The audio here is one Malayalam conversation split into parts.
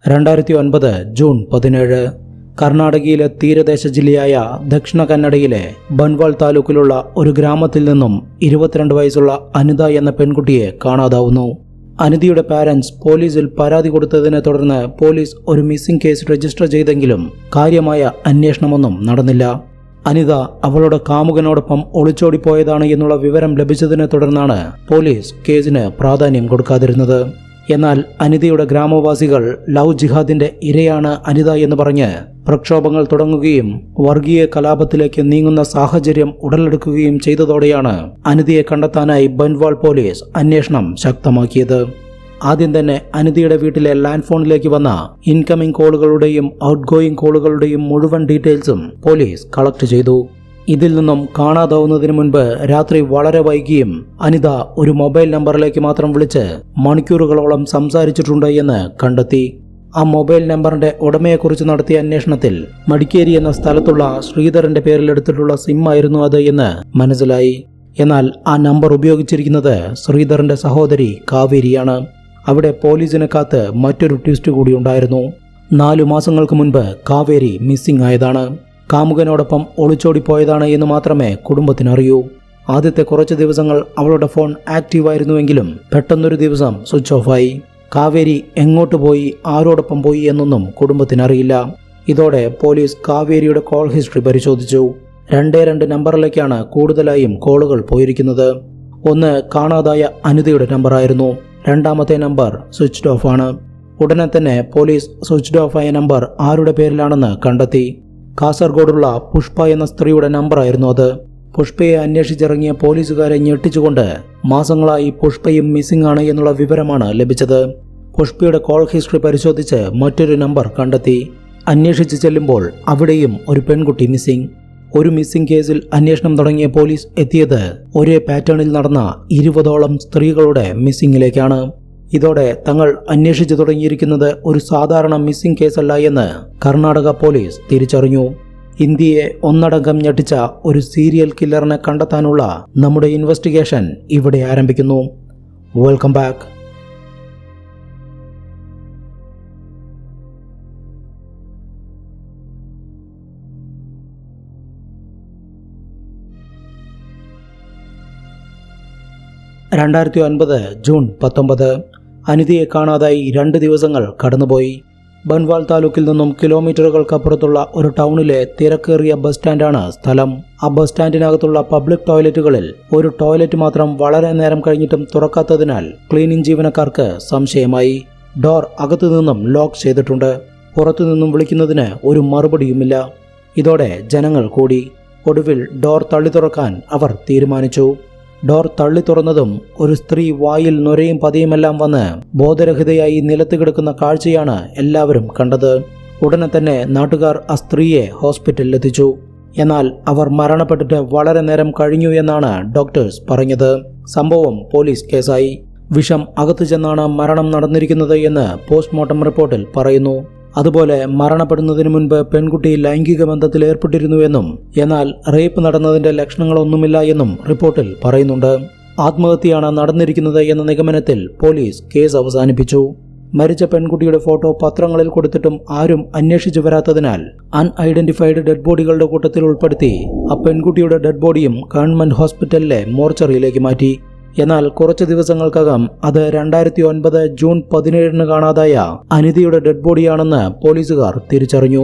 2009 ജൂൺ 17 കർണാടകയിലെ തീരദേശ ജില്ലയായ ദക്ഷിണ കന്നഡയിലെ ബൻവാൾ താലൂക്കിലുള്ള ഒരു ഗ്രാമത്തിൽ നിന്നും 22 വയസ്സുള്ള അനിത എന്ന പെൺകുട്ടിയെ കാണാതാവുന്നു. അനിതയുടെ പാരന്റ്സ് പോലീസിൽ പരാതി കൊടുത്തതിനെ തുടർന്ന് പോലീസ് ഒരു മിസ്സിംഗ് കേസ് രജിസ്റ്റർ ചെയ്തെങ്കിലും കാര്യമായ അന്വേഷണമൊന്നും നടന്നില്ല. അനിത അവളുടെ കാമുകനോടൊപ്പം ഒളിച്ചോടിപ്പോയതാണ് എന്നുള്ള വിവരം ലഭിച്ചതിനെ തുടർന്നാണ് പോലീസ് കേസിന് പ്രാധാന്യം കൊടുക്കാതിരുന്നത്. എന്നാൽ അനിതയുടെ ഗ്രാമവാസികൾ ലവ് ജിഹാദിന്റെ ഇരയാണ് അനിത എന്ന് പറഞ്ഞ് പ്രക്ഷോഭങ്ങൾ തുടങ്ങുകയും വർഗീയ കലാപത്തിലേക്ക് നീങ്ങുന്ന സാഹചര്യം ഉടലെടുക്കുകയും ചെയ്തതോടെയാണ് അനിതയെ കണ്ടെത്താനായി ബൻവാൾ പോലീസ് അന്വേഷണം ശക്തമാക്കിയത്. ആദ്യം തന്നെ അനിതയുടെ വീട്ടിലെ ലാൻഡ് ഫോണിലേക്ക് വന്ന ഇൻകമിംഗ് കോളുകളുടെയും ഔട്ട് ഗോയിങ് കോളുകളുടെയും മുഴുവൻ ഡീറ്റെയിൽസും പോലീസ് കളക്ട് ചെയ്തു. ഇതിൽ നിന്നും കാണാതാവുന്നതിന് മുൻപ് രാത്രി വളരെ വൈകിയും അനിത ഒരു മൊബൈൽ നമ്പറിലേക്ക് മാത്രം വിളിച്ച് മണിക്കൂറുകളോളം സംസാരിച്ചിട്ടുണ്ട് എന്ന് കണ്ടെത്തി. ആ മൊബൈൽ നമ്പറിന്റെ ഉടമയെക്കുറിച്ച് നടത്തിയ അന്വേഷണത്തിൽ മടിക്കേരി എന്ന സ്ഥലത്തുള്ള ശ്രീധരന്റെ പേരിൽ എടുത്തിട്ടുള്ള സിം ആയിരുന്നു അത് എന്ന് മനസ്സിലായി. എന്നാൽ ആ നമ്പർ ഉപയോഗിച്ചിരിക്കുന്നത് ശ്രീധരന്റെ സഹോദരി കാവേരിയാണ്. അവിടെ പോലീസിനെ കാത്ത് മറ്റൊരു ട്വിസ്റ്റ് കൂടി ഉണ്ടായിരുന്നു. 4 മാസങ്ങൾക്ക് മുൻപ് കാവേരി മിസ്സിംഗ് ആയതാണ്. കാമുകനോടൊപ്പം ഒളിച്ചോടിപ്പോയതാണ് എന്ന് മാത്രമേ കുടുംബത്തിനറിയൂ. ആദ്യത്തെ കുറച്ച് ദിവസങ്ങൾ അവളുടെ ഫോൺ ആക്റ്റീവായിരുന്നുവെങ്കിലും പെട്ടെന്നൊരു ദിവസം സ്വിച്ച് ഓഫായി. കാവേരി എങ്ങോട്ട് പോയി, ആരോടൊപ്പം പോയി എന്നൊന്നും കുടുംബത്തിനറിയില്ല. ഇതോടെ പോലീസ് കാവേരിയുടെ കോൾ ഹിസ്റ്ററി പരിശോധിച്ചു. 2 നമ്പറിലേക്കാണ് കൂടുതലായും കോളുകൾ പോയിരിക്കുന്നത്. ഒന്ന് കാണാതായ അനിതയുടെ നമ്പറായിരുന്നു. രണ്ടാമത്തെ നമ്പർ സ്വിച്ച്ഡ് ഓഫ് ആണ്. ഉടനെ തന്നെ പോലീസ് സ്വിച്ച്ഡ് ഓഫ് ആയ നമ്പർ ആരുടെ പേരിലാണെന്ന് കണ്ടെത്തി. കാസർഗോഡുള്ള പുഷ്പ എന്ന സ്ത്രീയുടെ നമ്പറായിരുന്നു അത്. പുഷ്പയെ അന്വേഷിച്ചിറങ്ങിയ പോലീസുകാരെ ഞെട്ടിച്ചുകൊണ്ട് മാസങ്ങളായി പുഷ്പയും മിസ്സിംഗ് ആണ് എന്നുള്ള വിവരമാണ് ലഭിച്ചത്. പുഷ്പയുടെ കോൾ ഹിസ്റ്ററി പരിശോധിച്ച് മറ്റൊരു നമ്പർ കണ്ടെത്തി. അന്വേഷിച്ച് ചെല്ലുമ്പോൾ അവിടെയും ഒരു പെൺകുട്ടി മിസ്സിംഗ്. ഒരു മിസ്സിംഗ് കേസിൽ അന്വേഷണം തുടങ്ങിയ പോലീസ് എത്തിയത് ഒരേ പാറ്റേണിൽ നടന്ന 20ഓളം സ്ത്രീകളുടെ മിസ്സിംഗിലേക്കാണ്. ഇതോടെ തങ്ങൾ അന്വേഷിച്ചു തുടങ്ങിയിരിക്കുന്നത് ഒരു സാധാരണ മിസ്സിംഗ് കേസല്ല എന്ന് കർണാടക പോലീസ് തിരിച്ചറിഞ്ഞു. ഇന്ത്യയെ ഒന്നടങ്കം ഞെട്ടിച്ച ഒരു സീരിയൽ കില്ലറിനെ കണ്ടെത്താനുള്ള നമ്മുടെ ഇൻവെസ്റ്റിഗേഷൻ ഇവിടെ ആരംഭിക്കുന്നു. Welcome back. ജൂൺ 19 അനിതയെ കാണാതായി 2 ദിവസങ്ങൾ കടന്നുപോയി. ബൻവാൾ താലൂക്കിൽ നിന്നും കിലോമീറ്ററുകൾക്കപ്പുറത്തുള്ള ഒരു ടൗണിലെ തിരക്കേറിയ ബസ് സ്റ്റാൻഡാണ് സ്ഥലം. ആ ബസ് സ്റ്റാൻഡിനകത്തുള്ള പബ്ലിക് ടോയ്ലറ്റുകളിൽ ഒരു ടോയ്ലറ്റ് മാത്രം വളരെ നേരം കഴിഞ്ഞിട്ടും തുറക്കാത്തതിനാൽ ക്ലീനിംഗ് ജീവനക്കാർക്ക് സംശയമായി. ഡോർ അകത്തു നിന്നും ലോക്ക് ചെയ്തിട്ടുണ്ട്. പുറത്തു നിന്നും വിളിക്കുന്നതിന് ഒരു മറുപടിയുമില്ല. ഇതോടെ ജനങ്ങൾ കൂടി. ഒടുവിൽ ഡോർ തള്ളി തുറക്കാൻ അവർ തീരുമാനിച്ചു. ഡോർ തള്ളി തുറന്നതും ഒരു സ്ത്രീ വായിൽ നൊരയും പതിയുമെല്ലാം വന്ന് ബോധരഹിതയായി നിലത്ത് കിടക്കുന്ന കാഴ്ചയാണ് എല്ലാവരും കണ്ടത്. ഉടനെ തന്നെ നാട്ടുകാർ ആ സ്ത്രീയെ ഹോസ്പിറ്റലിൽ എത്തിച്ചു. എന്നാൽ അവർ മരണപ്പെട്ടിട്ട് വളരെ നേരം കഴിഞ്ഞു എന്നാണ് ഡോക്ടേഴ്സ് പറഞ്ഞത്. സംഭവം പോലീസ് കേസായി. വിഷം അകത്തു ചെന്നാണ് മരണം നടന്നിരിക്കുന്നത് എന്ന് പോസ്റ്റ്മോർട്ടം റിപ്പോർട്ടിൽ പറയുന്നു. അതുപോലെ മരണപ്പെടുന്നതിന് മുൻപ് പെൺകുട്ടി ലൈംഗിക ബന്ധത്തിൽ ഏർപ്പെട്ടിരുന്നുവെന്നും എന്നാൽ റേപ്പ് നടന്നതിന്റെ ലക്ഷണങ്ങളൊന്നുമില്ല എന്നും റിപ്പോർട്ടിൽ പറയുന്നുണ്ട്. ആത്മഹത്യയാണ് നടന്നിരിക്കുന്നത് എന്ന നിഗമനത്തിൽ പോലീസ് കേസ് അവസാനിപ്പിച്ചു. മരിച്ച പെൺകുട്ടിയുടെ ഫോട്ടോ പത്രങ്ങളിൽ കൊടുത്തിട്ടും ആരും അന്വേഷിച്ചു വരാത്തതിനാൽ അൺഐഡന്റിഫൈഡ് ഡെഡ് ബോഡികളുടെ കൂട്ടത്തിൽ ഉൾപ്പെടുത്തി ആ പെൺകുട്ടിയുടെ ഡെഡ് ബോഡിയും ഗവൺമെന്റ് ഹോസ്പിറ്റലിലെ മോർച്ചറിയിലേക്ക് മാറ്റി. എന്നാൽ കുറച്ച് ദിവസങ്ങൾക്കകം അത് 2009 ജൂൺ 17 കാണാതായ അനിതയുടെ ഡെഡ് ബോഡിയാണെന്ന് പോലീസുകാർ തിരിച്ചറിഞ്ഞു.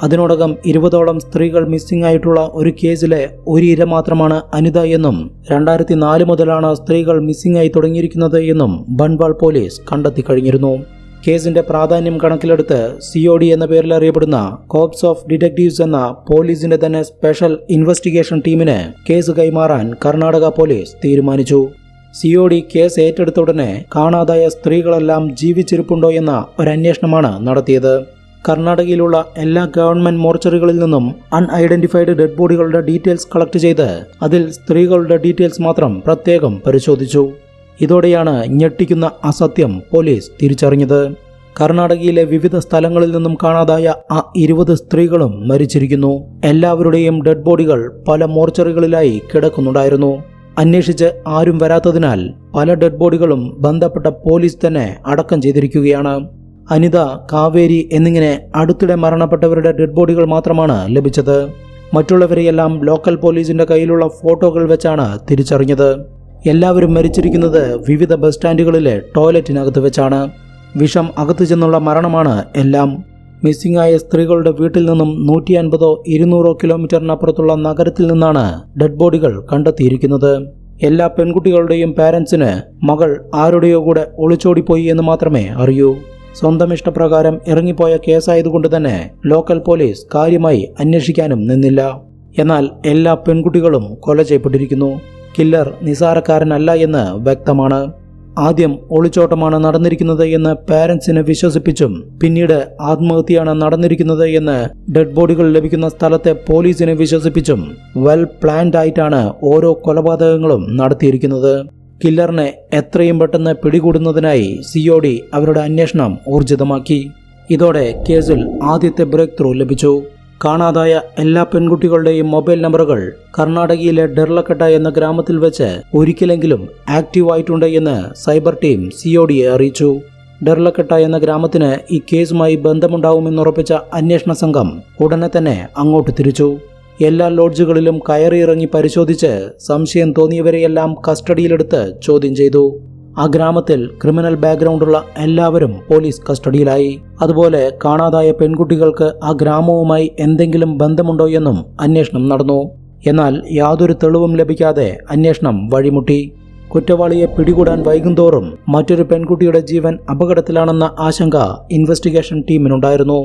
അതിനോടകം 20ഓളം സ്ത്രീകൾ മിസ്സിംഗ് ആയിട്ടുള്ള ഒരു കേസിലെ ഒരു ഇര മാത്രമാണ് അനിത എന്നും 2004 മുതലാണ് സ്ത്രീകൾ മിസ്സിംഗ് ആയി തുടങ്ങിയിരിക്കുന്നത് എന്നും ബൻവാൾ പോലീസ് കണ്ടെത്തി കഴിഞ്ഞിരുന്നു. കേസിന്റെ പ്രാധാന്യം കണക്കിലെടുത്ത് COD എന്ന പേരിൽ അറിയപ്പെടുന്ന കോപ്സ് ഓഫ് ഡിറ്റക്റ്റീവ്സ് എന്ന പോലീസിന്റെ തന്നെ സ്പെഷ്യൽ ഇൻവെസ്റ്റിഗേഷൻ ടീമിന് കേസ് കൈമാറാൻ കർണാടക പോലീസ് തീരുമാനിച്ചു. COD കേസ് ഏറ്റെടുത്ത ഉടനെ കാണാതായ സ്ത്രീകളെല്ലാം ജീവിച്ചിരിപ്പുണ്ടോ എന്ന ഒരന്വേഷണമാണ് നടത്തിയത്. കർണാടകയിലുള്ള എല്ലാ ഗവൺമെന്റ് മോർച്ചറികളിൽ നിന്നും അൺഐഡന്റിഫൈഡ് ഡെഡ് ബോഡികളുടെ ഡീറ്റെയിൽസ് കളക്ട് ചെയ്ത് അതിൽ സ്ത്രീകളുടെ ഡീറ്റെയിൽസ് മാത്രം പ്രത്യേകം പരിശോധിച്ചു. ഇതോടെയാണ് ഞെട്ടിക്കുന്ന അസത്യം പോലീസ് തിരിച്ചറിഞ്ഞത്. കർണാടകയിലെ വിവിധ സ്ഥലങ്ങളിൽ നിന്നും കാണാതായ ആ 20 സ്ത്രീകളും മരിച്ചിരിക്കുന്നു. എല്ലാവരുടെയും ഡെഡ് ബോഡികൾ പല മോർച്ചറികളിലായി കിടക്കുന്നുണ്ടായിരുന്നു. അന്വേഷിച്ച് ആരും വരാത്തതിനാൽ പല ഡെഡ് ബോഡികളും ബന്ധപ്പെട്ട പോലീസ് തന്നെ അടക്കം ചെയ്തിരിക്കുകയാണ്. അനിത, കാവേരി എന്നിങ്ങനെ അടുത്തിടെ മരണപ്പെട്ടവരുടെ ഡെഡ് ബോഡികൾ മാത്രമാണ് ലഭിച്ചത്. മറ്റുള്ളവരെയെല്ലാം ലോക്കൽ പോലീസിന്റെ കയ്യിലുള്ള ഫോട്ടോകൾ വെച്ചാണ് തിരിച്ചറിഞ്ഞത്. എല്ലാവരും മരിച്ചിരിക്കുന്നത് വിവിധ ബസ് സ്റ്റാൻഡുകളിലെ ടോയ്ലറ്റിനകത്ത് വെച്ചാണ്. വിഷം അകത്തു ചെന്നുള്ള മരണമാണ് എല്ലാം. മിസ്സിംഗ് ആയ സ്ത്രീകളുടെ വീട്ടിൽ നിന്നും 150-200 കിലോമീറ്ററിനപ്പുറത്തുള്ള നഗരത്തിൽ നിന്നാണ് ഡെഡ് ബോഡികൾ കണ്ടെത്തിയിരിക്കുന്നത്. എല്ലാ പെൺകുട്ടികളുടെയും പാരന്റ്സിന് മകൾ ആരുടെയോ കൂടെ ഒളിച്ചോടിപ്പോയി എന്ന് മാത്രമേ അറിയൂ. സ്വന്തം ഇഷ്ടപ്രകാരം ഇറങ്ങിപ്പോയ കേസായതുകൊണ്ട് തന്നെ ലോക്കൽ പോലീസ് കാര്യമായി അന്വേഷിക്കാനും നിന്നില്ല. എന്നാൽ എല്ലാ പെൺകുട്ടികളും കൊല ചെയ്യപ്പെട്ടിരിക്കുന്നു. കില്ലർ നിസാരക്കാരനല്ല എന്ന് വ്യക്തമാണ്. ആദ്യം ഒളിച്ചോട്ടമാണ് നടന്നിരിക്കുന്നത് എന്ന് പാരന്റ്സിനെ വിശ്വസിപ്പിച്ചും പിന്നീട് ആത്മഹത്യയാണ് നടന്നിരിക്കുന്നത് എന്ന് ഡെഡ് ബോഡികൾ ലഭിക്കുന്ന സ്ഥലത്തെ പോലീസിനെ വിശ്വസിപ്പിച്ചും വെൽ പ്ലാൻഡ് ആയിട്ടാണ് ഓരോ കൊലപാതകങ്ങളും നടത്തിയിരിക്കുന്നത്. കില്ലറിനെ എത്രയും പെട്ടെന്ന് പിടികൂടുന്നതിനായി COD അവരുടെ അന്വേഷണം ഊർജിതമാക്കി. ഇതോടെ കേസിൽ ആദ്യത്തെ ബ്രേക്ക് ത്രൂ ലഭിച്ചു. കാണാതായ എല്ലാ പെൺകുട്ടികളുടെയും മൊബൈൽ നമ്പറുകൾ കർണാടകയിലെ ഡെർലക്കട്ട എന്ന ഗ്രാമത്തിൽ വെച്ച് ഒരിക്കലെങ്കിലും ആക്റ്റീവ് ആയിട്ടുണ്ട് എന്ന് സൈബർ ടീം CODയെ അറിയിച്ചു. ഡെർലക്കട്ട എന്ന ഗ്രാമത്തിന് ഈ കേസുമായി ബന്ധമുണ്ടാവുമെന്നുറപ്പിച്ച അന്വേഷണ സംഘം ഉടനെ തന്നെ അങ്ങോട്ട് തിരിച്ചു. എല്ലാ ലോഡ്ജുകളിലും കയറിയിറങ്ങി പരിശോധിച്ച് സംശയം തോന്നിയവരെയെല്ലാം കസ്റ്റഡിയിലെടുത്ത് ചോദ്യം ചെയ്തു. ആ ഗ്രാമത്തിൽ ക്രിമിനൽ ബാക്ക്ഗ്രൗണ്ടുള്ള എല്ലാവരും പോലീസ് കസ്റ്റഡിയിലായി. അതുപോലെ കാണാതായ പെൺകുട്ടികൾക്ക് ആ ഗ്രാമവുമായി എന്തെങ്കിലും ബന്ധമുണ്ടോ എന്നും അന്വേഷണം നടന്നു. എന്നാൽ യാതൊരു തെളിവും ലഭിക്കാതെ അന്വേഷണം വഴിമുട്ടി. കുറ്റവാളിയെ പിടികൂടാൻ വൈകുന്തോറും മറ്റൊരു പെൺകുട്ടിയുടെ ജീവൻ അപകടത്തിലാണെന്ന ആശങ്ക ഇൻവെസ്റ്റിഗേഷൻ ടീമിനുണ്ടായിരുന്നു.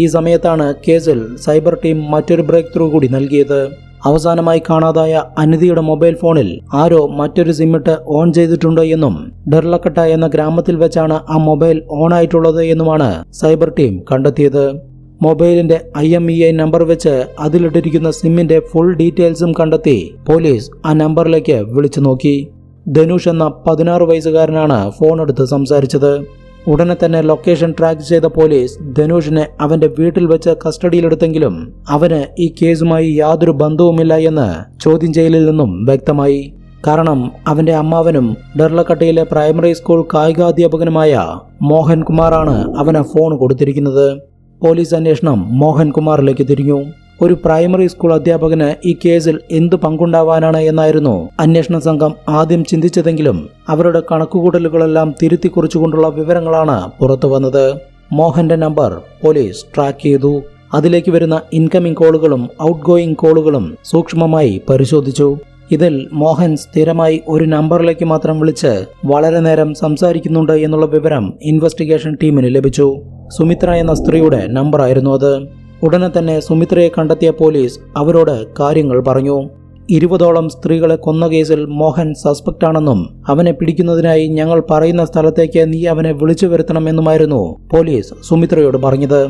ഈ സമയത്താണ് കേസിൽ സൈബർ ടീം മറ്റൊരു ബ്രേക്ക് ത്രൂ കൂടി നൽകിയത്. അവസാനമായി കാണാതായ അനിതയുടെ മൊബൈൽ ഫോണിൽ ആരോ മറ്റൊരു സിമ്മിട്ട് ഓൺ ചെയ്തിട്ടുണ്ട് എന്നും ഡെർലക്കട്ട എന്ന ഗ്രാമത്തിൽ വെച്ചാണ് ആ മൊബൈൽ ഓൺ ആയിട്ടുള്ളത് എന്നുമാണ് സൈബർ ടീം കണ്ടെത്തിയത്. മൊബൈലിന്റെ IMEI നമ്പർ വെച്ച് അതിലിട്ടിരിക്കുന്ന സിമ്മിന്റെ ഫുൾ ഡീറ്റെയിൽസും കണ്ടെത്തി പോലീസ് ആ നമ്പറിലേക്ക് വിളിച്ചു നോക്കി. ധനുഷ് എന്ന 16 വയസ്സുകാരനാണ് ഫോൺ എടുത്ത് സംസാരിച്ചത്. ഉടനെ തന്നെ ലൊക്കേഷൻ ട്രാക്ക് ചെയ്ത പോലീസ് ധനുഷിനെ അവന്റെ വീട്ടിൽ വെച്ച് കസ്റ്റഡിയിലെടുത്തെങ്കിലും അവന് ഈ കേസുമായി യാതൊരു ബന്ധവുമില്ല എന്ന് ചോദ്യം ചെയ്യലിൽ നിന്നും വ്യക്തമായി. കാരണം അവന്റെ അമ്മാവനും ഡെർലക്കട്ടയിലെ പ്രൈമറി സ്കൂൾ കായികാധ്യാപകനുമായ മോഹൻ കുമാറാണ് അവന് ഫോൺ കൊടുത്തിരിക്കുന്നത്. പോലീസ് അന്വേഷണം മോഹൻ കുമാറിലേക്ക് തിരിഞ്ഞു. ഒരു പ്രൈമറി സ്കൂൾ അധ്യാപകന് ഈ കേസിൽ എന്ത് പങ്കുണ്ടാവാനാണ് എന്നായിരുന്നു അന്വേഷണ സംഘം ആദ്യം ചിന്തിച്ചതെങ്കിലും അവരുടെ കണക്കുകൂട്ടലുകളെല്ലാം തിരുത്തി കുറിച്ചുകൊണ്ടുള്ള വിവരങ്ങളാണ് പുറത്തു വന്നത്. മോഹന്റെ നമ്പർ പോലീസ് ട്രാക്ക് ചെയ്തു. അതിലേക്ക് വരുന്ന ഇൻകമിംഗ് കോളുകളും ഔട്ട് ഗോയിങ് കോളുകളും സൂക്ഷ്മമായി പരിശോധിച്ചു. ഇതിൽ മോഹൻ സ്ഥിരമായി ഒരു നമ്പറിലേക്ക് മാത്രം വിളിച്ച് വളരെ നേരം സംസാരിക്കുന്നുണ്ട് എന്നുള്ള വിവരം ഇൻവെസ്റ്റിഗേഷൻ ടീമിന് ലഭിച്ചു. സുമിത്ര എന്ന സ്ത്രീയുടെ നമ്പറായിരുന്നു അത്. ഉടനെ തന്നെ സുമിത്രയെ കണ്ടെത്തിയ പോലീസ് അവരോട് കാര്യങ്ങൾ പറഞ്ഞു. 20ഓളം സ്ത്രീകളെ കൊന്ന കേസിൽ മോഹൻ സസ്പെക്ട് ആണെന്നും അവനെ പിടിക്കുന്നതിനായി ഞങ്ങൾ പറയുന്ന സ്ഥലത്തേക്ക് നീ അവനെ വിളിച്ചു വരുത്തണമെന്നുമായിരുന്നു പോലീസ് സുമിത്രയോട് പറഞ്ഞത്.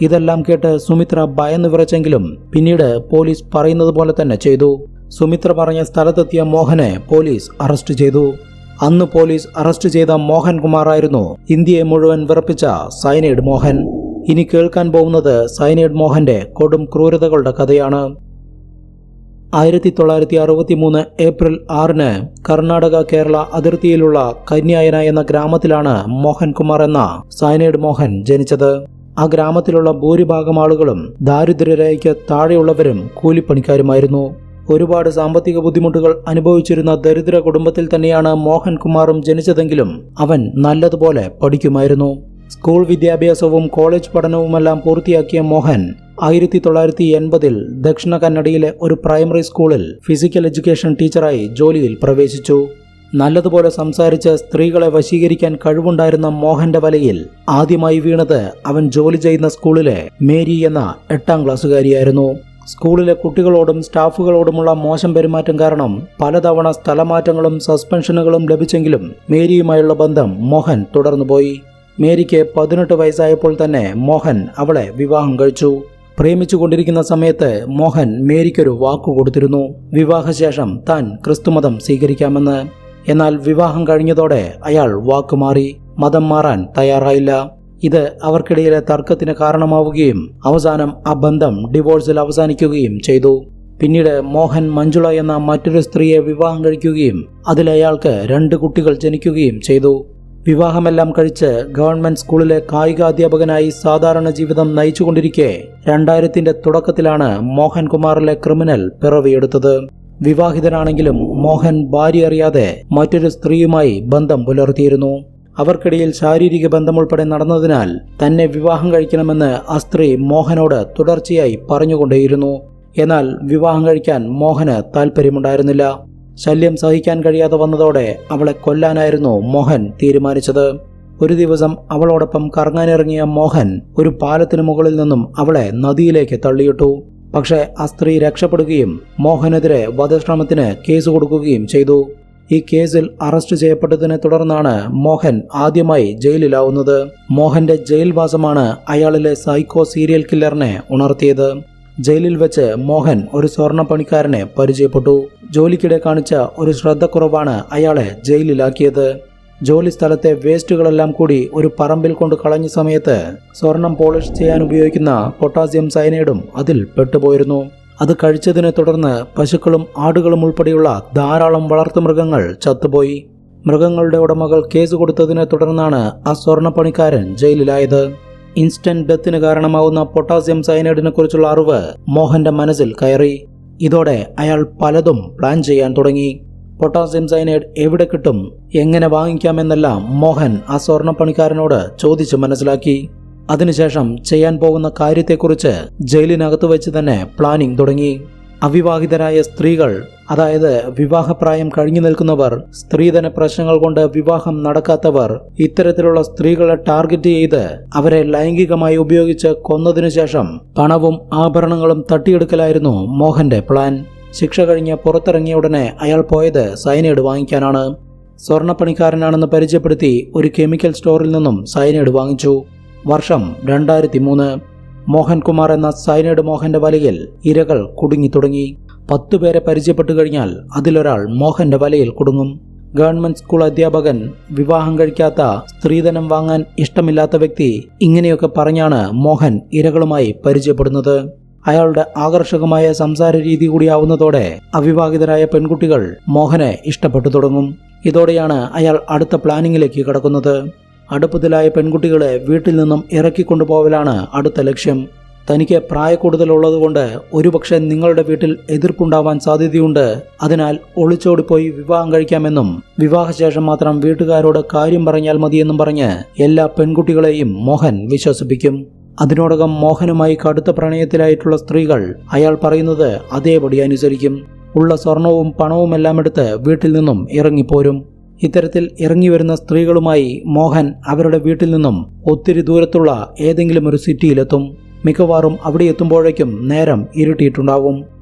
ഇതെല്ലാം കേട്ട് സുമിത്ര ഭയന്നു വിറച്ചെങ്കിലും പിന്നീട് പോലീസ് പറയുന്നത് പോലെ തന്നെ ചെയ്തു. സുമിത്ര പറഞ്ഞ സ്ഥലത്തെത്തിയ മോഹനെ പോലീസ് അറസ്റ്റ് ചെയ്തു. അന്ന് പോലീസ് അറസ്റ്റ് ചെയ്ത മോഹൻ കുമാറായിരുന്നു ഇന്ത്യയെ മുഴുവൻ വിറപ്പിച്ച സൈനൈഡ് മോഹൻ. ഇനി കേൾക്കാൻ പോകുന്നത് സൈനൈഡ് മോഹന്റെ കൊടും ക്രൂരതകളുടെ കഥയാണ്. 1963 ഏപ്രിൽ 6 കർണാടക കേരള അതിർത്തിയിലുള്ള കന്യായന എന്ന ഗ്രാമത്തിലാണ് മോഹൻ കുമാർ എന്ന സൈനൈഡ് മോഹൻ ജനിച്ചത്. ആ ഗ്രാമത്തിലുള്ള ഭൂരിഭാഗം ആളുകളും ദാരിദ്ര്യരേഖയ്ക്ക് താഴെയുള്ളവരും കൂലിപ്പണിക്കാരുമായിരുന്നു. ഒരുപാട് സാമ്പത്തിക ബുദ്ധിമുട്ടുകൾ അനുഭവിച്ചിരുന്ന ദരിദ്ര കുടുംബത്തിൽ തന്നെയാണ് മോഹൻ കുമാറും ജനിച്ചതെങ്കിലും അവൻ നല്ലതുപോലെ പഠിക്കുമായിരുന്നു. സ്കൂൾ വിദ്യാഭ്യാസവും കോളേജ് പഠനവുമെല്ലാം പൂർത്തിയാക്കിയ മോഹൻ 1980 ദക്ഷിണ കന്നഡയിലെ ഒരു പ്രൈമറി സ്കൂളിൽ ഫിസിക്കൽ എഡ്യൂക്കേഷൻ ടീച്ചറായി ജോലിയിൽ പ്രവേശിച്ചു. നല്ലതുപോലെ സംസാരിച്ച് സ്ത്രീകളെ വശീകരിക്കാൻ കഴിവുണ്ടായിരുന്ന മോഹന്റെ വലയിൽ ആദ്യമായി വീണത് അവൻ ജോലി ചെയ്യുന്ന സ്കൂളിലെ മേരി എന്ന 8ാം ക്ലാസ്സുകാരിയായിരുന്നു. സ്കൂളിലെ കുട്ടികളോടും സ്റ്റാഫുകളോടുമുള്ള മോശം പെരുമാറ്റം കാരണം പലതവണ സ്ഥലമാറ്റങ്ങളും സസ്പെൻഷനുകളും ലഭിച്ചെങ്കിലും മേരിയുമായുള്ള ബന്ധം മോഹൻ തുടർന്നുപോയി. മേരിക്ക് 18 വയസ്സായപ്പോൾ തന്നെ മോഹൻ അവളെ വിവാഹം കഴിച്ചു. പ്രേമിച്ചുകൊണ്ടിരിക്കുന്ന സമയത്ത് മോഹൻ മേരിക്കൊരു വാക്കു കൊടുത്തിരുന്നു, വിവാഹശേഷം താൻ ക്രിസ്തുമതം സ്വീകരിക്കാമെന്ന്. എന്നാൽ വിവാഹം കഴിഞ്ഞതോടെ അയാൾ വാക്കുമാറി, മതം മാറാൻ തയ്യാറായില്ല. ഇത് അവർക്കിടയിലെ തർക്കത്തിന് കാരണമാവുകയും അവസാനം ആ ബന്ധം ഡിവോഴ്സിൽ അവസാനിക്കുകയും ചെയ്തു. പിന്നീട് മോഹൻ മഞ്ജുള എന്ന മറ്റൊരു സ്ത്രീയെ വിവാഹം കഴിക്കുകയും അതിലയാൾക്ക് 2 കുട്ടികൾ ജനിക്കുകയും ചെയ്തു. വിവാഹമെല്ലാം കഴിച്ച് ഗവൺമെന്റ് സ്കൂളിലെ കായികാധ്യാപകനായി സാധാരണ ജീവിതം നയിച്ചുകൊണ്ടിരിക്കെ 2000-ന്റെ തുടക്കത്തിലാണ് മോഹൻകുമാറിലെ ക്രിമിനൽ പിറവിയെടുത്തത്. വിവാഹിതനാണെങ്കിലും മോഹൻ ഭാര്യ അറിയാതെ മറ്റൊരു സ്ത്രീയുമായി ബന്ധം പുലർത്തിയിരുന്നു. അവർക്കിടയിൽ ശാരീരിക ബന്ധമുൾപ്പെടെ നടന്നതിനാൽ തന്നെ വിവാഹം കഴിക്കണമെന്ന് ആ സ്ത്രീ മോഹനോട് തുടർച്ചയായി പറഞ്ഞുകൊണ്ടേയിരുന്നു. എന്നാൽ വിവാഹം കഴിക്കാൻ മോഹന് താല്പര്യമുണ്ടായിരുന്നില്ല. ശല്യം സഹിക്കാൻ കഴിയാതെ വന്നതോടെ അവളെ കൊല്ലാനായിരുന്നു മോഹൻ തീരുമാനിച്ചത്. ഒരു ദിവസം അവളോടൊപ്പം കറങ്ങാനിറങ്ങിയ മോഹൻ ഒരു പാലത്തിനു മുകളിൽ നിന്നും അവളെ നദിയിലേക്ക് തള്ളിയിട്ടു. പക്ഷേ ആ സ്ത്രീ രക്ഷപ്പെടുകയും മോഹനെതിരെ വധശ്രമത്തിന് കേസ് കൊടുക്കുകയും ചെയ്തു. ഈ കേസിൽ അറസ്റ്റ് ചെയ്യപ്പെട്ടതിനെ തുടർന്നാണ് മോഹൻ ആദ്യമായി ജയിലിലാവുന്നത്. മോഹന്റെ ജയിൽവാസമാണ് അയാളിലെ സൈക്കോ സീരിയൽ കില്ലറിനെ ഉണർത്തിയത്. ജയിലിൽ വെച്ച് മോഹൻ ഒരു സ്വർണ്ണ പണിക്കാരനെ പരിചയപ്പെട്ടു. ജോലിക്കിടെ കാണിച്ച ഒരു ശ്രദ്ധക്കുറവാണ് അയാളെ ജയിലിലാക്കിയത്. ജോലി സ്ഥലത്തെ വേസ്റ്റുകളെല്ലാം കൂടി ഒരു പറമ്പിൽ കൊണ്ട് കളഞ്ഞ സമയത്ത് സ്വർണം പോളിഷ് ചെയ്യാൻ ഉപയോഗിക്കുന്ന പൊട്ടാസ്യം സയനൈഡും അതിൽ പെട്ടുപോയിരുന്നു. അത് കഴിച്ചതിനെ തുടർന്ന് പശുക്കളും ആടുകളും ഉൾപ്പെടെയുള്ള ധാരാളം വളർത്തുമൃഗങ്ങൾ ചത്തുപോയി. മൃഗങ്ങളുടെ ഉടമകൾ കേസ് കൊടുത്തതിനെ തുടർന്നാണ് ആ സ്വർണ്ണപ്പണിക്കാരൻ ജയിലിലായത്. ഇൻസ്റ്റന്റ് ഡെത്തിന് കാരണമാവുന്ന പൊട്ടാസ്യം സയനൈഡിനെ കുറിച്ചുള്ള അറിവ് മോഹന്റെ മനസ്സിൽ കയറി. ഇതോടെ അയാൾ പലതും പ്ലാൻ ചെയ്യാൻ തുടങ്ങി. പൊട്ടാസ്യം സയനൈഡ് എവിടെ കിട്ടും, എങ്ങനെ വാങ്ങിക്കാമെന്നെല്ലാം മോഹൻ ആ സ്വർണ്ണപ്പണിക്കാരനോട് ചോദിച്ചു മനസ്സിലാക്കി. അതിനുശേഷം ചെയ്യാൻ പോകുന്ന കാര്യത്തെക്കുറിച്ച് ജയിലിനകത്ത് വെച്ച് തന്നെ പ്ലാനിംഗ് തുടങ്ങി. അവിവാഹിതരായ സ്ത്രീകൾ, അതായത് വിവാഹപ്രായം കഴിഞ്ഞു നിൽക്കുന്നവർ, സ്ത്രീധന പ്രശ്നങ്ങൾ കൊണ്ട് വിവാഹം നടക്കാത്തവർ, ഇത്തരത്തിലുള്ള സ്ത്രീകളെ ടാർഗറ്റ് ചെയ്ത് അവരെ ലൈംഗികമായി ഉപയോഗിച്ച് കൊന്നതിനു ശേഷം പണവും ആഭരണങ്ങളും തട്ടിയെടുക്കലായിരുന്നു മോഹന്റെ പ്ലാൻ. ശിക്ഷ കഴിഞ്ഞ് പുറത്തിറങ്ങിയ ഉടനെ അയാൾ പോയത് സയനൈഡ് വാങ്ങിക്കാനാണ്. സ്വർണ്ണപ്പണിക്കാരനാണെന്ന് പരിചയപ്പെടുത്തി ഒരു കെമിക്കൽ സ്റ്റോറിൽ നിന്നും സയനൈഡ് വാങ്ങിച്ചു. വർഷം 2003. മോഹൻകുമാർ എന്ന സയനൈഡ് മോഹന്റെ വലയിൽ ഇരകൾ കുടുങ്ങി തുടങ്ങി. 10 പേരെ പരിചയപ്പെട്ടു കഴിഞ്ഞാൽ അതിലൊരാൾ മോഹന്റെ വലയിൽ കുടുങ്ങും. ഗവൺമെന്റ് സ്കൂൾ അധ്യാപകൻ, വിവാഹം കഴിക്കാത്ത, സ്ത്രീധനം വാങ്ങാൻ ഇഷ്ടമില്ലാത്ത വ്യക്തി, ഇങ്ങനെയൊക്കെ പറഞ്ഞാണ് മോഹൻ ഇരകളുമായി പരിചയപ്പെടുന്നത്. അയാളുടെ ആകർഷകമായ സംസാര രീതി കൂടിയാവുന്നതോടെ അവിവാഹിതരായ പെൺകുട്ടികൾ മോഹനെ ഇഷ്ടപ്പെട്ടു തുടങ്ങും. ഇതോടെയാണ് അയാൾ അടുത്ത പ്ലാനിങ്ങിലേക്ക് കടക്കുന്നത്. അടുപ്പത്തിലായ പെൺകുട്ടികളെ വീട്ടിൽ നിന്നും ഇറക്കിക്കൊണ്ടുപോകലാണ് അടുത്ത ലക്ഷ്യം. തനിക്ക് പ്രായക്കൂടുതലുള്ളതുകൊണ്ട് ഒരുപക്ഷെ നിങ്ങളുടെ വീട്ടിൽ എതിർപ്പുണ്ടാവാൻ സാധ്യതയുണ്ട്, അതിനാൽ ഒളിച്ചോടിപ്പോയി വിവാഹം കഴിക്കാമെന്നും വിവാഹശേഷം മാത്രം വീട്ടുകാരോട് കാര്യം പറഞ്ഞാൽ മതിയെന്നും പറഞ്ഞ് എല്ലാ പെൺകുട്ടികളെയും മോഹൻ വിശ്വസിപ്പിക്കും. അതിനോടകം മോഹനുമായി കടുത്ത പ്രണയത്തിലായിട്ടുള്ള സ്ത്രീകൾ അയാൾ പറയുന്നത് അതേപടി അനുസരിക്കും. ഉള്ള സ്വർണവും പണവുമെല്ലാം എടുത്ത് വീട്ടിൽ നിന്നും ഇറങ്ങിപ്പോരും. ഇത്തരത്തിൽ ഇറങ്ങിവരുന്ന സ്ത്രീകളുമായി മോഹൻ അവരുടെ വീട്ടിൽ നിന്നും ഒത്തിരി ദൂരത്തുള്ള ഏതെങ്കിലും ഒരു സിറ്റിയിലെത്തും. മിക്കവാറും അവിടെ എത്തുമ്പോഴേക്കും നേരം ഇരുട്ടിയിട്ടുണ്ടാവും.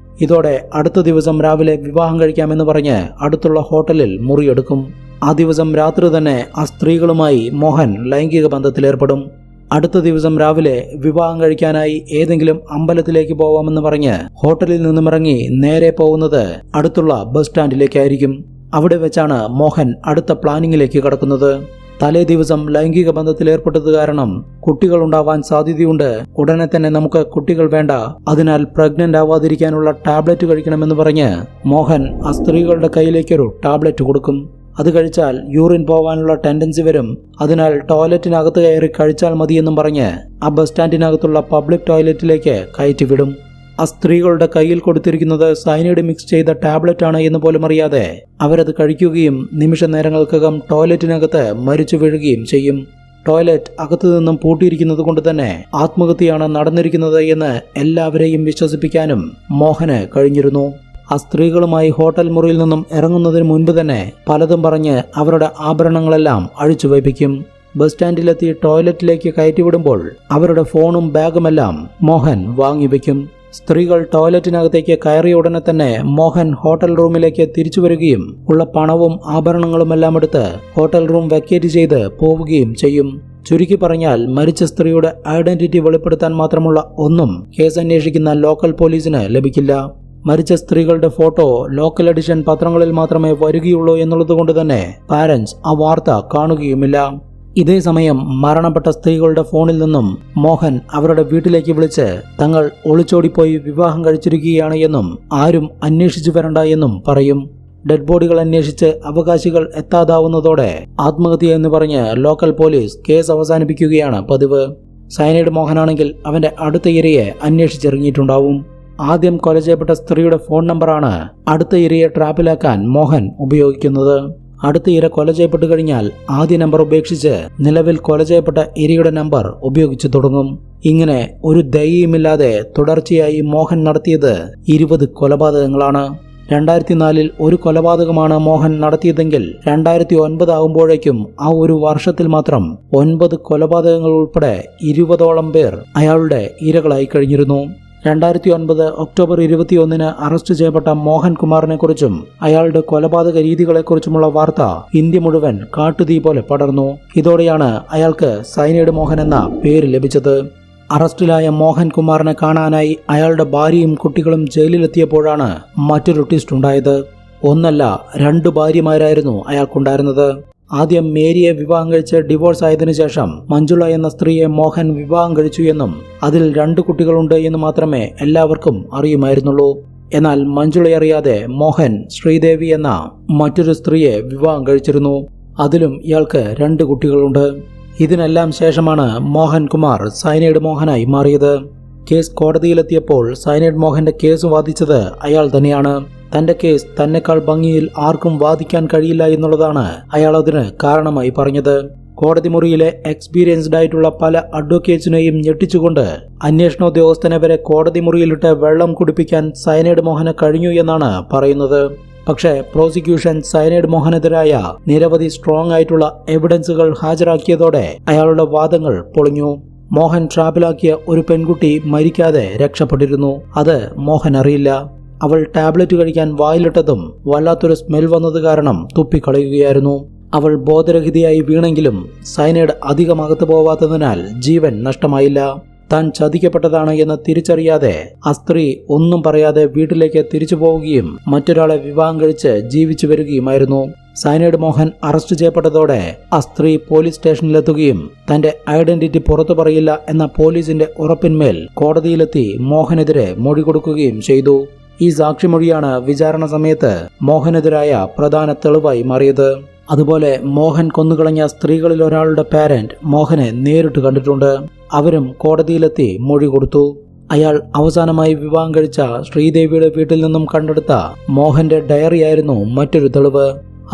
ഇതോടെ അടുത്ത ദിവസം രാവിലെ വിവാഹം കഴിക്കാമെന്ന് പറഞ്ഞ് അടുത്തുള്ള ഹോട്ടലിൽ മുറിയെടുക്കും. ആ ദിവസം രാത്രി തന്നെ ആ സ്ത്രീകളുമായി മോഹൻ ലൈംഗിക ബന്ധത്തിലേർപ്പെടും. അടുത്ത ദിവസം രാവിലെ വിവാഹം കഴിക്കാനായി ഏതെങ്കിലും അമ്പലത്തിലേക്ക് പോവാമെന്ന് പറഞ്ഞ് ഹോട്ടലിൽ നിന്നും ഇറങ്ങി നേരെ പോകുന്നത് അടുത്തുള്ള ബസ് സ്റ്റാൻഡിലേക്കായിരിക്കും. അവിടെ വെച്ചാണ് മോഹൻ അടുത്ത പ്ലാനിങ്ങിലേക്ക് കടക്കുന്നത്. തലേ ദിവസം ലൈംഗിക ബന്ധത്തിലേർപ്പെട്ടത് കാരണം കുട്ടികൾ ഉണ്ടാവാൻ സാധ്യതയുണ്ട്, ഉടനെ തന്നെ നമുക്ക് കുട്ടികൾ വേണ്ട, അതിനാൽ പ്രഗ്നന്റ് ആവാതിരിക്കാനുള്ള ടാബ്ലറ്റ് കഴിക്കണമെന്ന് പറഞ്ഞ് മോഹൻ ആ സ്ത്രീകളുടെ കയ്യിലേക്കൊരു ടാബ്ലറ്റ് കൊടുക്കും. അത് കഴിച്ചാൽ യൂറിൻ പോവാനുള്ള ടെൻഡൻസി വരും, അതിനാൽ ടോയ്ലറ്റിനകത്ത് കയറി കഴിച്ചാൽ മതിയെന്നും പറഞ്ഞ് ആ ബസ് സ്റ്റാൻഡിനകത്തുള്ള പബ്ലിക് ടോയ്ലറ്റിലേക്ക് കയറ്റിവിടും. ആ സ്ത്രീകളുടെ കയ്യിൽ കൊടുത്തിരിക്കുന്നത് സയനൈഡ് മിക്സ് ചെയ്ത ടാബ്ലറ്റ് ആണ് എന്ന് പോലും അറിയാതെ അവരത് കഴിക്കുകയും നിമിഷ നേരങ്ങൾക്കകം ടോയ്ലറ്റിനകത്ത് മരിച്ചു വീഴുകയും ചെയ്യും. ടോയ്ലറ്റ് അകത്തു നിന്നും പൂട്ടിയിരിക്കുന്നത് കൊണ്ട് തന്നെ ആത്മഹത്യയാണ് നടന്നിരിക്കുന്നത് എന്ന് എല്ലാവരെയും വിശ്വസിപ്പിക്കാനും മോഹന് കഴിഞ്ഞിരുന്നു. ആ സ്ത്രീകളുമായി ഹോട്ടൽ മുറിയിൽ നിന്നും ഇറങ്ങുന്നതിന് മുൻപ് തന്നെ പലതും പറഞ്ഞ് അവരുടെ ആഭരണങ്ങളെല്ലാം അഴിച്ചു വയ്പ്പിക്കും. ബസ് സ്റ്റാൻഡിലെത്തി ടോയ്ലറ്റിലേക്ക് കയറ്റിവിടുമ്പോൾ അവരുടെ ഫോണും ബാഗുമെല്ലാം മോഹൻ വാങ്ങിവെക്കും. സ്ത്രീകൾ ടോയ്ലറ്റിനകത്തേക്ക് കയറിയ ഉടനെ തന്നെ മോഹൻ ഹോട്ടൽ റൂമിലേക്ക് തിരിച്ചു വരികയും ഉള്ള പണവും ആഭരണങ്ങളുമെല്ലാം എടുത്ത് ഹോട്ടൽ റൂം വെക്കേറ്റ് ചെയ്ത് പോവുകയും ചെയ്യും. ചുരുക്കി പറഞ്ഞാൽ മരിച്ച സ്ത്രീയുടെ ഐഡന്റിറ്റി വെളിപ്പെടുത്താൻ മാത്രമുള്ള ഒന്നും കേസ് അന്വേഷിക്കുന്ന ലോക്കൽ പോലീസിന് ലഭിക്കില്ല. മരിച്ച സ്ത്രീകളുടെ ഫോട്ടോ ലോക്കൽ എഡിഷൻ പത്രങ്ങളിൽ മാത്രമേ വരികയുള്ളൂ എന്നുള്ളതുകൊണ്ട് തന്നെ പാരന്റ്സ് ആ വാർത്ത കാണുകയുമില്ല. ഇതേ സമയം മരണപ്പെട്ട സ്ത്രീകളുടെ ഫോണിൽ നിന്നും മോഹൻ അവരുടെ വീട്ടിലേക്ക് വിളിച്ച് തങ്ങൾ ഒളിച്ചോടിപ്പോയി വിവാഹം കഴിച്ചിരിക്കുകയാണ് എന്നും ആരും അന്വേഷിച്ചു വരണ്ട എന്നും പറയും. ഡെഡ് ബോഡികൾ അന്വേഷിച്ച് അവകാശികൾ എത്താതാവുന്നതോടെ ആത്മഹത്യ എന്ന് പറഞ്ഞ് ലോക്കൽ പോലീസ് കേസ് അവസാനിപ്പിക്കുകയാണ് പതിവ്. സയനൈഡ് മോഹനാണെങ്കിൽ അവന്റെ അടുത്ത ഇരയെ അന്വേഷിച്ചിറങ്ങിയിട്ടുണ്ടാവും. ആദ്യം കൊല ചെയ്യപ്പെട്ട സ്ത്രീയുടെ ഫോൺ നമ്പറാണ് അടുത്ത ഇരയെ ട്രാപ്പിലാക്കാൻ മോഹൻ ഉപയോഗിക്കുന്നത്. അടുത്ത ഇര കൊല ചെയ്യപ്പെട്ടു കഴിഞ്ഞാൽ ആദ്യ നമ്പർ ഉപേക്ഷിച്ച് നിലവിൽ കൊല ചെയ്യപ്പെട്ട ഇരയുടെ നമ്പർ ഉപയോഗിച്ചു തുടങ്ങും. ഇങ്ങനെ ഒരു ദയയുമില്ലാതെ തുടർച്ചയായി മോഹൻ നടത്തിയത് 20 കൊലപാതകങ്ങളാണ്. 2004 ഒരു കൊലപാതകമാണ് മോഹൻ നടത്തിയതെങ്കിൽ 2009 ആകുമ്പോഴേക്കും ആ ഒരു വർഷത്തിൽ മാത്രം 9 കൊലപാതകങ്ങൾ ഉൾപ്പെടെ 20ഓളം പേർ അയാളുടെ ഇരകളായി കഴിഞ്ഞിരുന്നു. 2009 ഒക്ടോബർ 21 അറസ്റ്റ് ചെയ്യപ്പെട്ട മോഹൻ കുമാറിനെ കുറിച്ചും അയാളുടെ കൊലപാതക രീതികളെക്കുറിച്ചുമുള്ള വാർത്ത ഇന്ത്യ മുഴുവൻ കാട്ടുതീ പോലെ പടർന്നു. ഇതോടെയാണ് അയാൾക്ക് സയനൈഡ് മോഹൻ എന്ന പേര് ലഭിച്ചത്. അറസ്റ്റിലായ മോഹൻ കുമാറിനെ കാണാനായി അയാളുടെ ഭാര്യയും കുട്ടികളും ജയിലിലെത്തിയപ്പോഴാണ് മറ്റൊരു ട്വിസ്റ്റ് ഉണ്ടായത്. ഒന്നല്ല 2 ഭാര്യമാരായിരുന്നു അയാൾക്കുണ്ടായിരുന്നത്. ആദ്യം മേരിയെ വിവാഹം കഴിച്ച് ഡിവോഴ്സ് ആയതിനു ശേഷം മഞ്ജുള എന്ന സ്ത്രീയെ മോഹൻ വിവാഹം കഴിച്ചു എന്നും അതിൽ 2 കുട്ടികളുണ്ട് എന്ന് മാത്രമേ എല്ലാവർക്കും അറിയുമായിരുന്നുള്ളൂ. എന്നാൽ മഞ്ജുളയെ അറിയാതെ മോഹൻ ശ്രീദേവി എന്ന മറ്റൊരു സ്ത്രീയെ വിവാഹം കഴിച്ചിരുന്നു. അതിലും ഇയാൾക്ക് 2 കുട്ടികളുണ്ട്. ഇതിനെല്ലാം ശേഷമാണ് മോഹൻ കുമാർ സയനൈഡ് മോഹനായി മാറിയത്. കേസ് കോടതിയിലെത്തിയപ്പോൾ സയനൈഡ് മോഹന്റെ കേസ് വാദിച്ചത് അയാൾ തന്നെയാണ്. തന്റെ കേസ് തന്നെക്കാൾ ഭംഗിയിൽ ആർക്കും വാദിക്കാൻ കഴിയില്ല എന്നുള്ളതാണ് അയാൾ അതിന് കാരണമായി പറഞ്ഞത്. കോടതി മുറിയിലെ എക്സ്പീരിയൻസ്ഡ് ആയിട്ടുള്ള പല അഡ്വക്കേറ്റ്സിനെയും ഞെട്ടിച്ചുകൊണ്ട് അന്വേഷണോദ്യോഗസ്ഥനെ വരെ കോടതി മുറിയിലിട്ട് വെള്ളം കുടിപ്പിക്കാൻ സയനൈഡ് മോഹന് കഴിഞ്ഞു എന്നാണ് പറയുന്നത്. പക്ഷേ പ്രോസിക്യൂഷൻ സയനൈഡ് മോഹനെതിരായ നിരവധി സ്ട്രോങ് ആയിട്ടുള്ള എവിഡൻസുകൾ ഹാജരാക്കിയതോടെ അയാളുടെ വാദങ്ങൾ പൊളിഞ്ഞു. മോഹൻ ട്രാപ്പിലാക്കിയ ഒരു പെൺകുട്ടി മരിക്കാതെ രക്ഷപ്പെട്ടിരുന്നു. അത് മോഹൻ അറിയില്ല. അവൾ ടാബ്ലറ്റ് കഴിക്കാൻ വായിലിട്ടതും വല്ലാത്തൊരു സ്മെൽ വന്നത് കാരണം തുപ്പിക്കളയുകയായിരുന്നു. അവൾ ബോധരഹിതയായി വീണെങ്കിലും സയനൈഡ് അധികം അകത്തു പോവാത്തതിനാൽ ജീവൻ നഷ്ടമായില്ല. താൻ ചതിക്കപ്പെട്ടതാണ് എന്ന് തിരിച്ചറിയാതെ ആ സ്ത്രീ ഒന്നും പറയാതെ വീട്ടിലേക്ക് തിരിച്ചു പോവുകയും മറ്റൊരാളെ വിവാഹം കഴിച്ച് ജീവിച്ചു വരികയുമായിരുന്നു. സയനൈഡ് മോഹൻ അറസ്റ്റ് ചെയ്യപ്പെട്ടതോടെ ആ സ്ത്രീ പോലീസ് സ്റ്റേഷനിലെത്തുകയും തന്റെ ഐഡന്റിറ്റി പുറത്തു പറയില്ല എന്ന പോലീസിന്റെ ഉറപ്പിന്മേൽ കോടതിയിലെത്തി മോഹനെതിരെ മൊഴി കൊടുക്കുകയും ചെയ്തു. ഈ സാക്ഷിമൊഴിയാണ് വിചാരണ സമയത്ത് മോഹനെതിരായ പ്രധാന തെളിവായി മാറിയത്. അതുപോലെ മോഹൻ കൊന്നുകളഞ്ഞ സ്ത്രീകളിൽ ഒരാളുടെ പാരന്റ് മോഹനെ നേരിട്ട് കണ്ടിട്ടുണ്ട്. അവരും കോടതിയിലെത്തി മൊഴി കൊടുത്തു. അയാൾ അവസാനമായി വിവാഹം കഴിച്ച ശ്രീദേവിയുടെ വീട്ടിൽ നിന്നും കണ്ടെടുത്ത മോഹന്റെ ഡയറിയായിരുന്നു മറ്റൊരു തെളിവ്.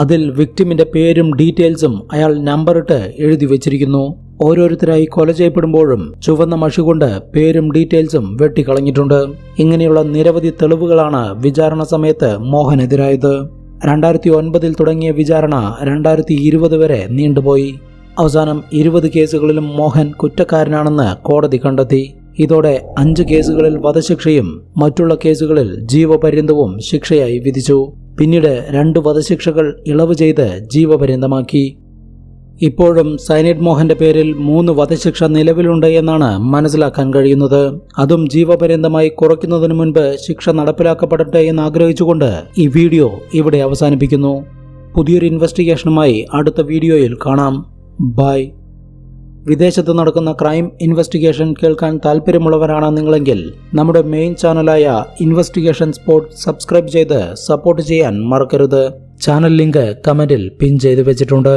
അതിൽ വിക്ടിമിന്റെ പേരും ഡീറ്റെയിൽസും അയാൾ നമ്പറിട്ട് എഴുതി വെച്ചിരിക്കുന്നു. ഓരോരുത്തരായി കൊല ചെയ്യപ്പെടുമ്പോഴും ചുവന്ന മഷി കൊണ്ട് പേരും ഡീറ്റെയിൽസും വെട്ടിക്കളഞ്ഞിട്ടുണ്ട്. ഇങ്ങനെയുള്ള നിരവധി തെളിവുകളാണ് വിചാരണ സമയത്ത് മോഹനെതിരായത്. 2009 തുടങ്ങിയ വിചാരണ 2020 വരെ നീണ്ടുപോയി. അവസാനം 20 കേസുകളിലും മോഹൻ കുറ്റക്കാരനാണെന്ന് കോടതി കണ്ടെത്തി. ഇതോടെ 5 കേസുകളിൽ വധശിക്ഷയും മറ്റുള്ള കേസുകളിൽ ജീവപര്യന്തവും ശിക്ഷയായി വിധിച്ചു. പിന്നീട് 2 വധശിക്ഷകൾ ഇളവ് ചെയ്ത് ജീവപര്യന്തമാക്കി. ഇപ്പോഴും സയനൈഡ് മോഹന്റെ പേരിൽ 3 വധശിക്ഷ നിലവിലുണ്ട് എന്നാണ് മനസ്സിലാക്കാൻ കഴിയുന്നത്. അതും ജീവപര്യന്തമായി കുറയ്ക്കുന്നതിന് മുൻപ് ശിക്ഷ നടപ്പിലാക്കപ്പെടട്ടെ എന്ന് ആഗ്രഹിച്ചുകൊണ്ട് ഈ വീഡിയോ ഇവിടെ അവസാനിപ്പിക്കുന്നു. പുതിയൊരു ഇൻവെസ്റ്റിഗേഷനുമായി അടുത്ത വീഡിയോയിൽ കാണാം. ബൈ. വിദേശത്ത് നടക്കുന്ന ക്രൈം ഇൻവെസ്റ്റിഗേഷൻ കേൾക്കാൻ താല്പര്യമുള്ളവരാണ് നിങ്ങളെങ്കിൽ നമ്മുടെ മെയിൻ ചാനലായ ഇൻവെസ്റ്റിഗേഷൻ സ്പോട്ട് സബ്സ്ക്രൈബ് ചെയ്ത് സപ്പോർട്ട് ചെയ്യാൻ മറക്കരുത്. ചാനൽ ലിങ്ക് കമന്റിൽ പിൻ ചെയ്ത് വെച്ചിട്ടുണ്ട്.